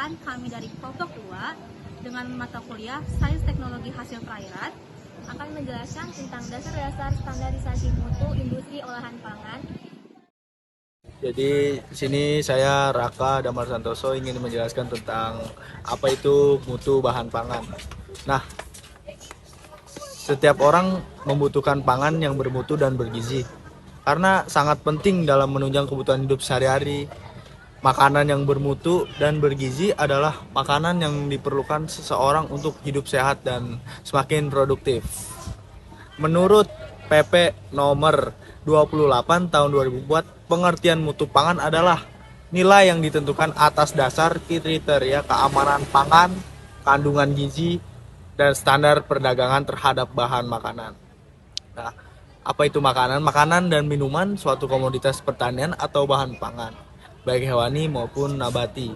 Perkenalkan, kami dari kelompok 2 dengan mata kuliah Sains Teknologi Hasil Perairan akan menjelaskan tentang dasar-dasar standarisasi mutu industri olahan pangan. Jadi di sini saya Raka Damar Santoso ingin menjelaskan tentang apa itu mutu bahan pangan. Nah, setiap orang membutuhkan pangan yang bermutu dan bergizi karena sangat penting dalam menunjang kebutuhan hidup sehari-hari. Makanan yang bermutu dan bergizi adalah makanan yang diperlukan seseorang untuk hidup sehat dan semakin produktif. Menurut PP nomor 28 tahun 2004, pengertian mutu pangan adalah nilai yang ditentukan atas dasar kriteria keamanan pangan, kandungan gizi, dan standar perdagangan terhadap bahan makanan. Nah, apa itu makanan? Makanan dan minuman suatu komoditas pertanian atau bahan pangan, baik hewani maupun nabati.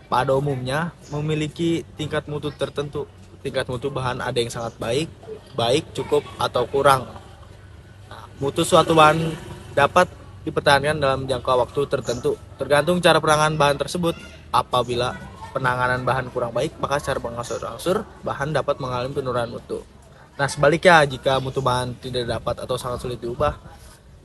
Pada umumnya memiliki tingkat mutu tertentu. Tingkat mutu bahan ada yang sangat baik, cukup, atau kurang. Nah, mutu suatu bahan dapat dipertahankan dalam jangka waktu tertentu, tergantung cara penanganan bahan tersebut. Apabila penanganan bahan kurang baik, maka secara berangsur-angsur bahan dapat mengalami penurunan mutu. Nah, sebaliknya jika mutu bahan tidak dapat atau sangat sulit diubah.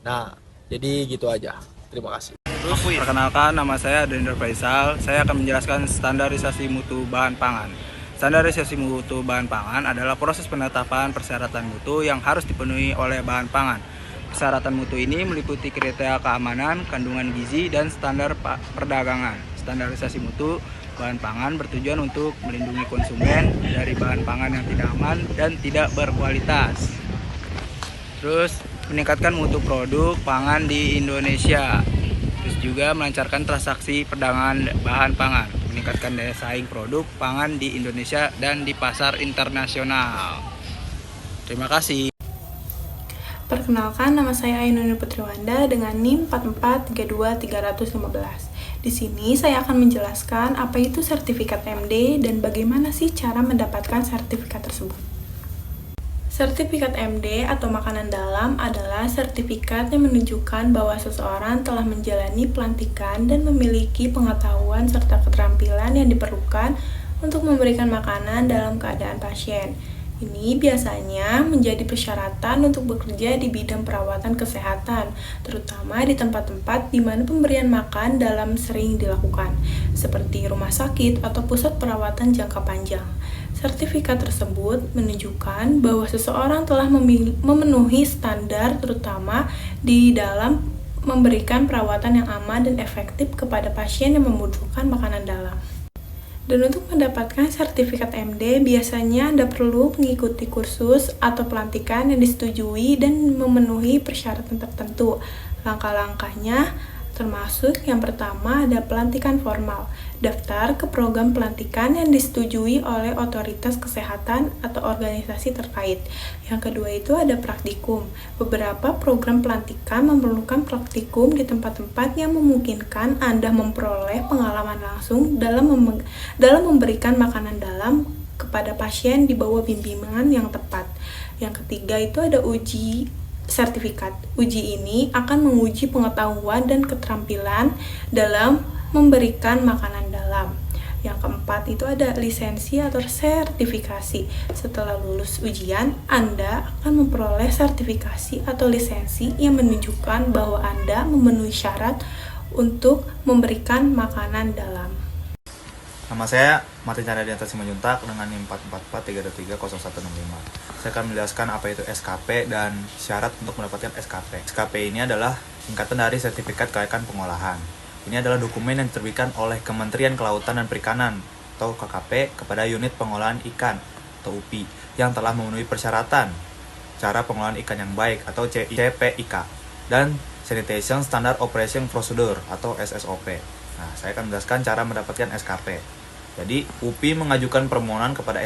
Nah, jadi gitu aja. Terima kasih. Perkenalkan, nama saya Adrian Faisal. Saya akan menjelaskan standarisasi mutu bahan pangan. Standarisasi mutu bahan pangan adalah proses penetapan persyaratan mutu yang harus dipenuhi oleh bahan pangan. Persyaratan mutu ini meliputi kriteria keamanan, kandungan gizi, dan standar perdagangan. Standarisasi mutu bahan pangan bertujuan untuk melindungi konsumen dari bahan pangan yang tidak aman dan tidak berkualitas. Terus meningkatkan mutu produk pangan di Indonesia. Terus juga melancarkan transaksi perdagangan bahan pangan, meningkatkan daya saing produk pangan di Indonesia dan di pasar internasional. Terima kasih. Perkenalkan, nama saya Ainun Putriwanda dengan NIM 4432315. Di sini saya akan menjelaskan apa itu sertifikat MD dan bagaimana sih cara mendapatkan sertifikat tersebut. Sertifikat MD atau makanan dalam adalah sertifikat yang menunjukkan bahwa seseorang telah menjalani pelantikan dan memiliki pengetahuan serta keterampilan yang diperlukan untuk memberikan makanan dalam keadaan pasien. Ini biasanya menjadi persyaratan untuk bekerja di bidang perawatan kesehatan, terutama di tempat-tempat di mana pemberian makan dalam sering dilakukan, seperti rumah sakit atau pusat perawatan jangka panjang. Sertifikat tersebut menunjukkan bahwa seseorang telah memenuhi standar terutama di dalam memberikan perawatan yang aman dan efektif kepada pasien yang membutuhkan makanan dalam. Dan untuk mendapatkan sertifikat MD, biasanya Anda perlu mengikuti kursus atau pelantikan yang disetujui dan memenuhi persyaratan tertentu. Langkah-langkahnya termasuk yang pertama ada pelantikan formal, daftar ke program pelantikan yang disetujui oleh otoritas kesehatan atau organisasi terkait. Yang kedua itu ada praktikum. Beberapa program pelantikan memerlukan praktikum di tempat-tempat yang memungkinkan Anda memperoleh pengalaman langsung dalam memberikan makanan dalam kepada pasien di bawah bimbingan yang tepat. Yang ketiga itu ada uji sertifikat. Uji ini akan menguji pengetahuan dan keterampilan dalam memberikan makanan dalam. Yang keempat itu ada lisensi atau sertifikasi. Setelah lulus ujian, Anda akan memperoleh sertifikasi atau lisensi yang menunjukkan bahwa Anda memenuhi syarat untuk memberikan makanan dalam. Nama saya Martin Cahyadianto Simanjuntak dengan NIM 444323165. Saya akan menjelaskan apa itu SKP dan syarat untuk mendapatkan SKP. SKP ini adalah singkatan dari Sertifikat Kelayakan Pengolahan. Ini adalah dokumen yang diterbitkan oleh Kementerian Kelautan dan Perikanan atau KKP kepada unit pengolahan ikan atau UPI yang telah memenuhi persyaratan cara pengolahan ikan yang baik atau CPIK dan Sanitation Standard Operation Procedure atau SSOP. Nah, saya akan menjelaskan cara mendapatkan SKP. Jadi, UPI mengajukan permohonan kepada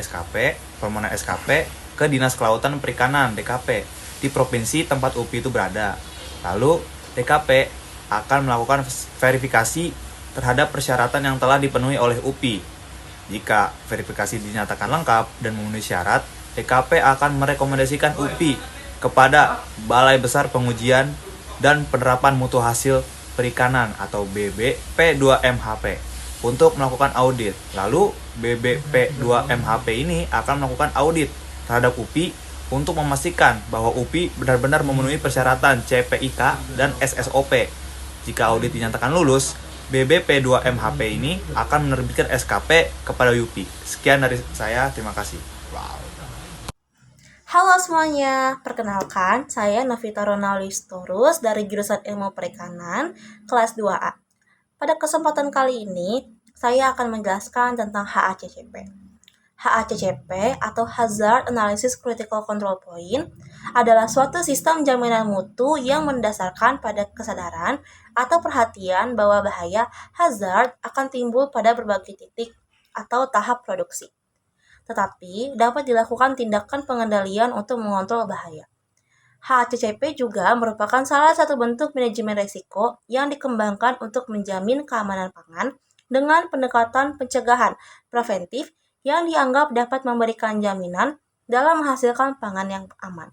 permohonan SKP ke Dinas Kelautan dan Perikanan (DKP) di provinsi tempat UPI itu berada. Lalu, DKP akan melakukan verifikasi terhadap persyaratan yang telah dipenuhi oleh UPI. Jika verifikasi dinyatakan lengkap dan memenuhi syarat, DKP akan merekomendasikan UPI kepada Balai Besar Pengujian dan Penerapan Mutu Hasil Perikanan atau BBP2MHP untuk melakukan audit. Lalu BBP2MHP ini akan melakukan audit terhadap UPI untuk memastikan bahwa UPI benar-benar memenuhi persyaratan CPIK dan SSOP. Jika audit dinyatakan lulus, BBP2MHP ini akan menerbitkan SKP kepada UPI. Sekian dari saya, terima kasih. Halo semuanya, perkenalkan saya Novita Ronaldistorus dari jurusan Ilmu Perikanan kelas 2A. Pada kesempatan kali ini, saya akan menjelaskan tentang HACCP. HACCP atau Hazard Analysis Critical Control Point adalah suatu sistem jaminan mutu yang mendasarkan pada kesadaran atau perhatian bahwa bahaya hazard akan timbul pada berbagai titik atau tahap produksi. Tetapi dapat dilakukan tindakan pengendalian untuk mengontrol bahaya. HACCP juga merupakan salah satu bentuk manajemen risiko yang dikembangkan untuk menjamin keamanan pangan dengan pendekatan pencegahan preventif yang dianggap dapat memberikan jaminan dalam menghasilkan pangan yang aman.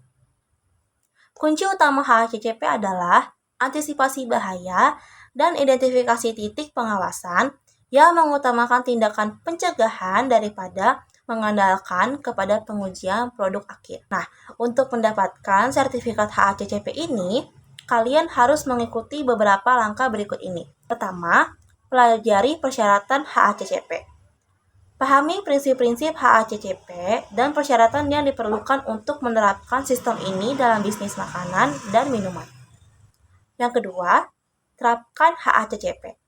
Kunci utama HACCP adalah antisipasi bahaya dan identifikasi titik pengawasan yang mengutamakan tindakan pencegahan daripada mengandalkan kepada pengujian produk akhir. Nah, untuk mendapatkan sertifikat HACCP ini, kalian harus mengikuti beberapa langkah berikut ini. Pertama, pelajari persyaratan HACCP. Pahami prinsip-prinsip HACCP dan persyaratan yang diperlukan untuk menerapkan sistem ini dalam bisnis makanan dan minuman. Yang kedua, terapkan HACCP.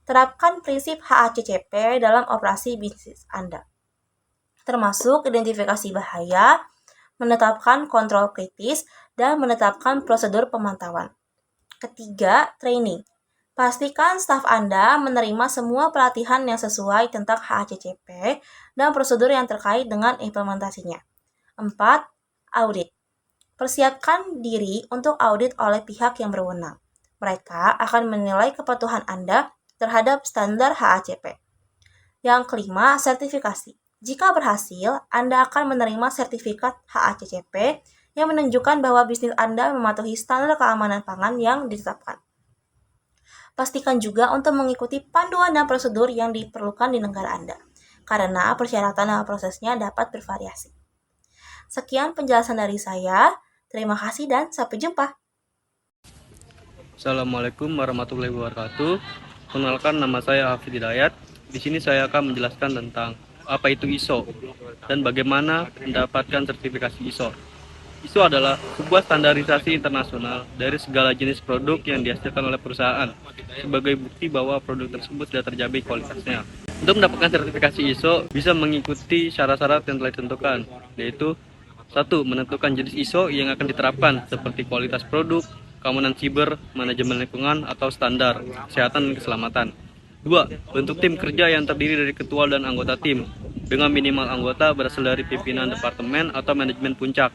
Terapkan prinsip HACCP dalam operasi bisnis Anda, termasuk identifikasi bahaya, menetapkan kontrol kritis, dan menetapkan prosedur pemantauan. Ketiga, training. Pastikan staf Anda menerima semua pelatihan yang sesuai tentang HACCP dan prosedur yang terkait dengan implementasinya. 4. Audit. Persiapkan diri untuk audit oleh pihak yang berwenang. Mereka akan menilai kepatuhan Anda terhadap standar HACCP. Yang kelima, sertifikasi. Jika berhasil, Anda akan menerima sertifikat HACCP yang menunjukkan bahwa bisnis Anda mematuhi standar keamanan pangan yang ditetapkan. Pastikan juga untuk mengikuti panduan dan prosedur yang diperlukan di negara Anda, karena persyaratan dan prosesnya dapat bervariasi. Sekian penjelasan dari saya. Terima kasih dan sampai jumpa. Assalamualaikum warahmatullahi wabarakatuh. Kenalkan, nama saya Hafid Hidayat. Di sini saya akan menjelaskan tentang apa itu ISO dan bagaimana mendapatkan sertifikasi ISO. ISO adalah sebuah standarisasi internasional dari segala jenis produk yang dihasilkan oleh perusahaan sebagai bukti bahwa produk tersebut sudah terjamin kualitasnya. Untuk mendapatkan sertifikasi ISO bisa mengikuti syarat-syarat yang telah ditentukan, yaitu 1. Menentukan jenis ISO yang akan diterapkan seperti kualitas produk, keamanan siber, manajemen lingkungan, atau standar kesehatan dan keselamatan. 2. Bentuk tim kerja yang terdiri dari ketua dan anggota tim, dengan minimal anggota berasal dari pimpinan departemen atau manajemen puncak.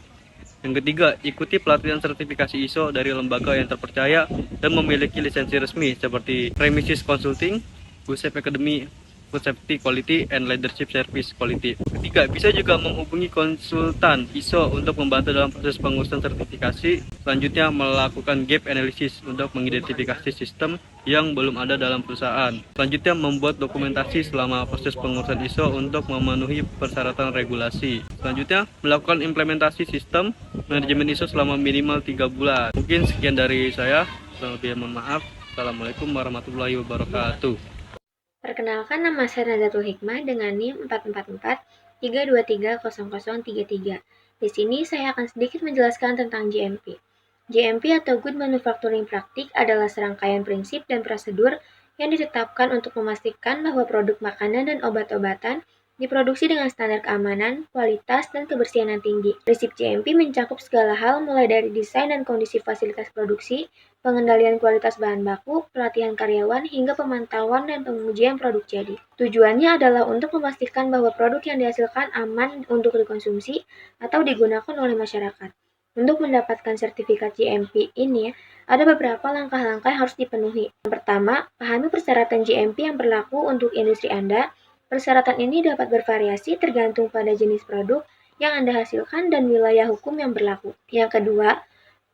Yang ketiga, ikuti pelatihan sertifikasi ISO dari lembaga yang terpercaya dan memiliki lisensi resmi seperti Premises Consulting, Food Safe Academy, Food Safety Quality, and Leadership Service Quality. Ketiga, bisa juga menghubungi konsultan ISO untuk membantu dalam proses pengurusan sertifikasi. Selanjutnya, melakukan gap analysis untuk mengidentifikasi sistem yang belum ada dalam perusahaan. Selanjutnya, membuat dokumentasi selama proses pengurusan ISO untuk memenuhi persyaratan regulasi. Selanjutnya, melakukan implementasi sistem manajemen ISO selama minimal 3 bulan. Mungkin sekian dari saya. Lebih mohon maaf. Assalamualaikum warahmatullahi wabarakatuh. Perkenalkan, nama saya Nadatul Hikmah dengan NIM 444-323-0033. Di sini saya akan sedikit menjelaskan tentang GMP. GMP atau Good Manufacturing Practice adalah serangkaian prinsip dan prosedur yang ditetapkan untuk memastikan bahwa produk makanan dan obat-obatan diproduksi dengan standar keamanan, kualitas, dan kebersihan yang tinggi. Prinsip GMP mencakup segala hal mulai dari desain dan kondisi fasilitas produksi, pengendalian kualitas bahan baku, pelatihan karyawan, hingga pemantauan dan pengujian produk jadi. Tujuannya adalah untuk memastikan bahwa produk yang dihasilkan aman untuk dikonsumsi atau digunakan oleh masyarakat. Untuk mendapatkan sertifikat GMP ini, ada beberapa langkah-langkah yang harus dipenuhi. Yang pertama, pahami persyaratan GMP yang berlaku untuk industri Anda. Persyaratan ini dapat bervariasi tergantung pada jenis produk yang Anda hasilkan dan wilayah hukum yang berlaku. Yang kedua,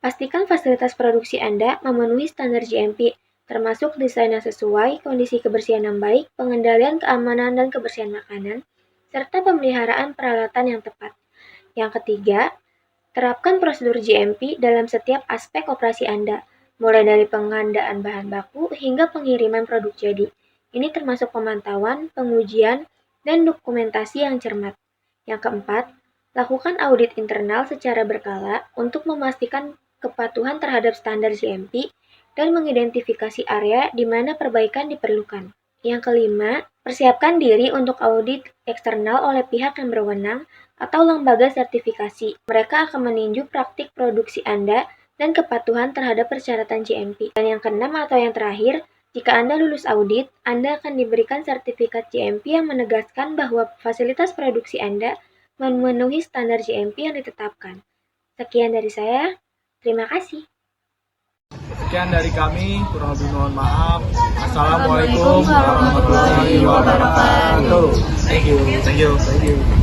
pastikan fasilitas produksi Anda memenuhi standar GMP. termasuk desain yang sesuai, kondisi kebersihan yang baik, pengendalian keamanan dan kebersihan makanan, serta pemeliharaan peralatan yang tepat. Yang ketiga, terapkan prosedur GMP dalam setiap aspek operasi Anda, mulai dari pengadaan bahan baku hingga pengiriman produk jadi. Ini termasuk pemantauan, pengujian, dan dokumentasi yang cermat. Yang keempat, lakukan audit internal secara berkala untuk memastikan kepatuhan terhadap standar GMP dan mengidentifikasi area di mana perbaikan diperlukan. Yang kelima, persiapkan diri untuk audit eksternal oleh pihak yang berwenang atau lembaga sertifikasi. Mereka akan meninjau praktik produksi Anda dan kepatuhan terhadap persyaratan GMP. Dan yang keenam atau yang terakhir, jika Anda lulus audit, Anda akan diberikan sertifikat GMP yang menegaskan bahwa fasilitas produksi Anda memenuhi standar GMP yang ditetapkan. Sekian dari saya, terima kasih. Sekian dari kami, kurang lebih mohon maaf. Assalamualaikum warahmatullahi wabarakatuh. Thank you.